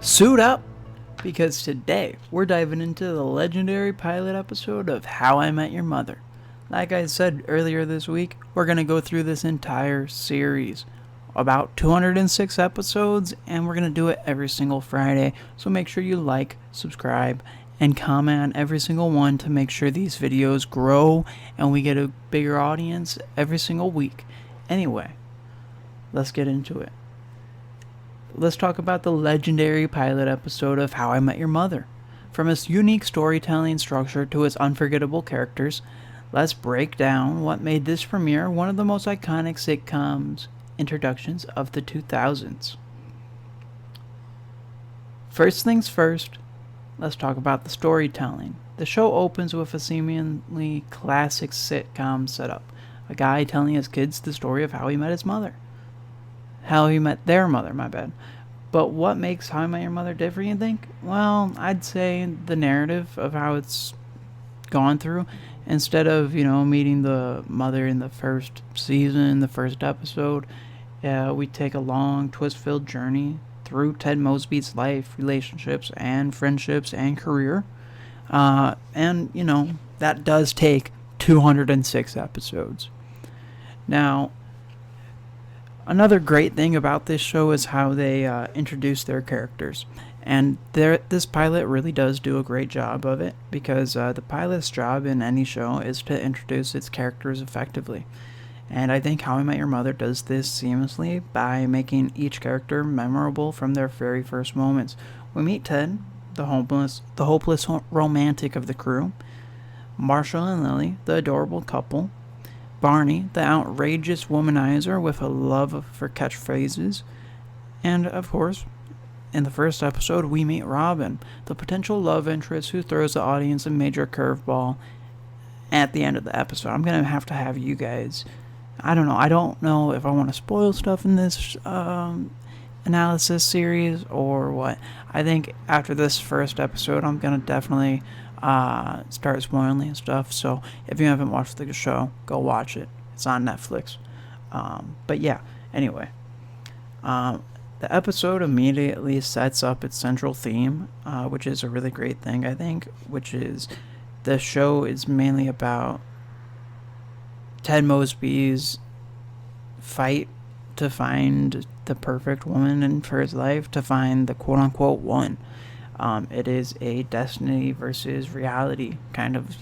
Suit up, because today we're diving into the legendary pilot episode of How I Met Your Mother. Like I said earlier this week, we're going to go through this entire series, about 206 episodes, and we're going to do it every single Friday. So make sure you like, subscribe, and comment on every single one to make sure these videos grow and we get a bigger audience every single week. Anyway, let's get into it. Let's talk about the legendary pilot episode of How I Met Your Mother. From its unique storytelling structure to its unforgettable characters, let's break down what made this premiere one of the most iconic sitcoms introductions of the 2000s. First things first, let's talk about the storytelling. The show opens with a seemingly classic sitcom setup. A guy telling his kids the story of how he met his mother. How he met their mother, my bad. But what makes How I Met Your Mother different, you think? Well, I'd say the narrative of how it's gone through. Instead of, meeting the mother in the first season, the first episode, we take a long, twist-filled journey through Ted Mosby's life, relationships, and friendships, and career. That does take 206 episodes. Now, another great thing about this show is how they introduce their characters. And this pilot really does do a great job of it, because the pilot's job in any show is to introduce its characters effectively. And I think How I Met Your Mother does this seamlessly by making each character memorable from their very first moments. We meet Ted, the hopeless romantic of the crew, Marshall and Lily, the adorable couple, Barney, the outrageous womanizer with a love for catchphrases, and of course, in the first episode, we meet Robin, the potential love interest who throws the audience a major curveball at the end of the episode. I'm going to have you guys, I don't know if I want to spoil stuff in this analysis series or what. I think after this first episode, I'm going to definitely start spoiling and stuff. So if you haven't watched the show, go watch it. It's on Netflix. But yeah, anyway. The episode immediately sets up its central theme, which is a really great thing, I think, which is the show is mainly about Ted Mosby's fight to find the perfect woman for his life, to find the quote-unquote one. It is a destiny versus reality kind of,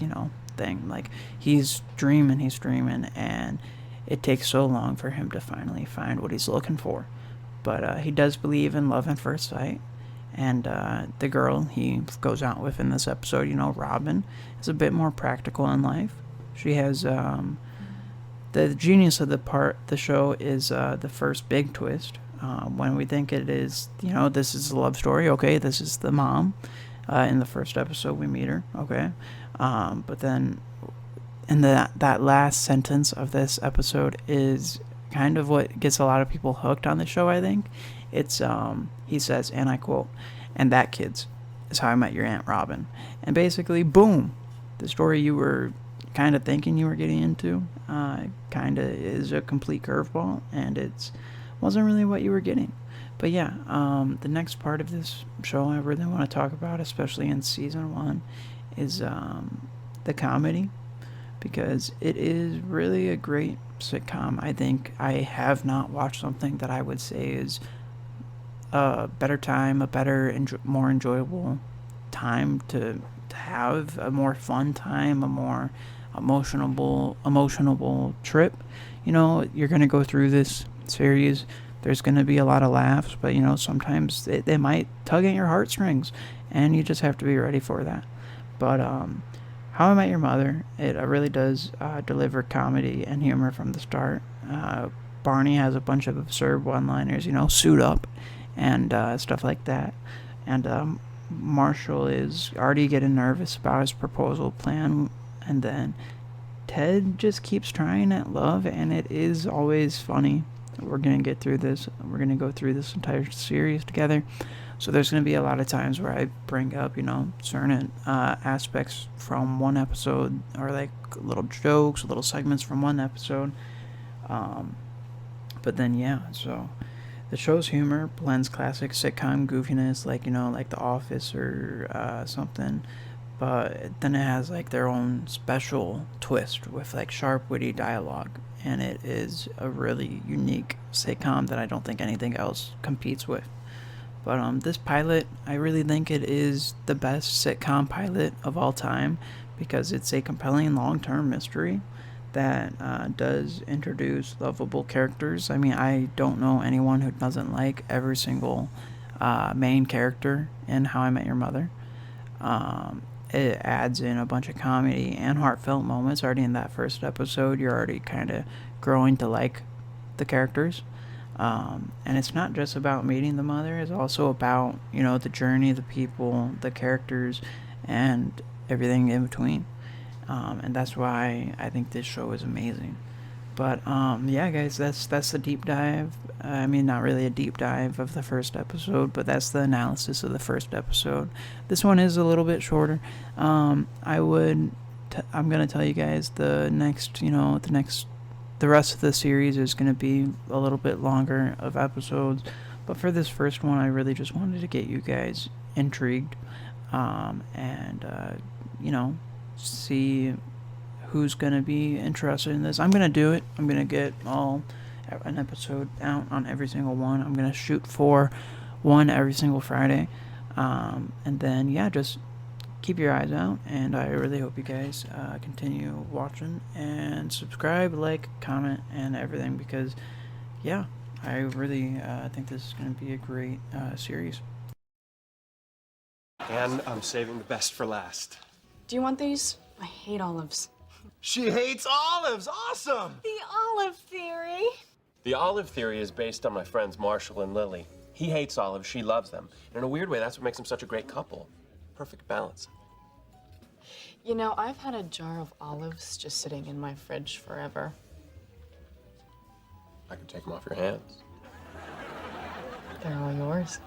thing. Like, he's dreaming, and it takes so long for him to finally find what he's looking for. But he does believe in love at first sight. And the girl he goes out with in this episode, Robin, is a bit more practical in life. She has the genius of the show is the first big twist. When we think it is, this is a love story, okay, this is the mom. In the first episode, we meet her, okay. But then, in that last sentence of this episode is kind of what gets a lot of people hooked on the show, I think. It's, he says, and I quote, "And that, kids, is how I met your Aunt Robin." And basically, boom, the story you were kind of thinking you were getting into kind of is a complete curveball, and it wasn't really what you were getting. But yeah, the next part of this show I really want to talk about, especially in season 1, is the comedy, because it is really a great sitcom. I think I have not watched something that I would say is a better time, a better, more enjoyable time to have, a more fun time, a more emotional trip. You're going to go through this series. There's going to be a lot of laughs, but sometimes they might tug at your heartstrings, and you just have to be ready for that. But How I Met Your Mother, it really does deliver comedy and humor from the start. Barney has a bunch of absurd one-liners, suit up, and stuff like that. And Marshall is already getting nervous about his proposal plan, and then Ted just keeps trying at love, and it is always funny. We're going to get through this. We're going to go through this entire series together. So there's going to be a lot of times where I bring up, certain aspects from one episode, or like little jokes, little segments from one episode. But then, yeah, so The show's humor blends classic sitcom goofiness, like, like The Office or something, but then it has like their own special twist with like sharp, witty dialogue, and it is a really unique sitcom that I don't think anything else competes with. But this pilot, I really think it is the best sitcom pilot of all time because it's a compelling long-term mystery that does introduce lovable characters. I mean, I don't know anyone who doesn't like every single main character in How I Met Your Mother. It adds in a bunch of comedy and heartfelt moments already in that first episode. You're already kind of growing to like the characters. And it's not just about meeting the mother, it's also about, the journey, the people, the characters, and everything in between. And that's why I think this show is amazing. But yeah, guys, that's the deep dive. I mean, not really a deep dive of the first episode, but that's the analysis of the first episode. This one is a little bit shorter. I'm gonna tell you guys the rest of the series is gonna be a little bit longer of episodes. But for this first one, I really just wanted to get you guys intrigued, and see who's going to be interested in this. I'm going to do it. I'm going to get an episode out on every single one. I'm going to shoot for one every single Friday. And then, yeah, just keep your eyes out. And I really hope you guys continue watching and subscribe, like, comment, and everything because, yeah, I really think this is going to be a great series. And I'm saving the best for last. Do you want these? I hate olives. She hates olives! Awesome! The olive theory. The olive theory is based on my friends Marshall and Lily. He hates olives, she loves them. And in a weird way, that's what makes them such a great couple. Perfect balance. You know, I've had a jar of olives just sitting in my fridge forever. I can take them off your hands. They're all yours.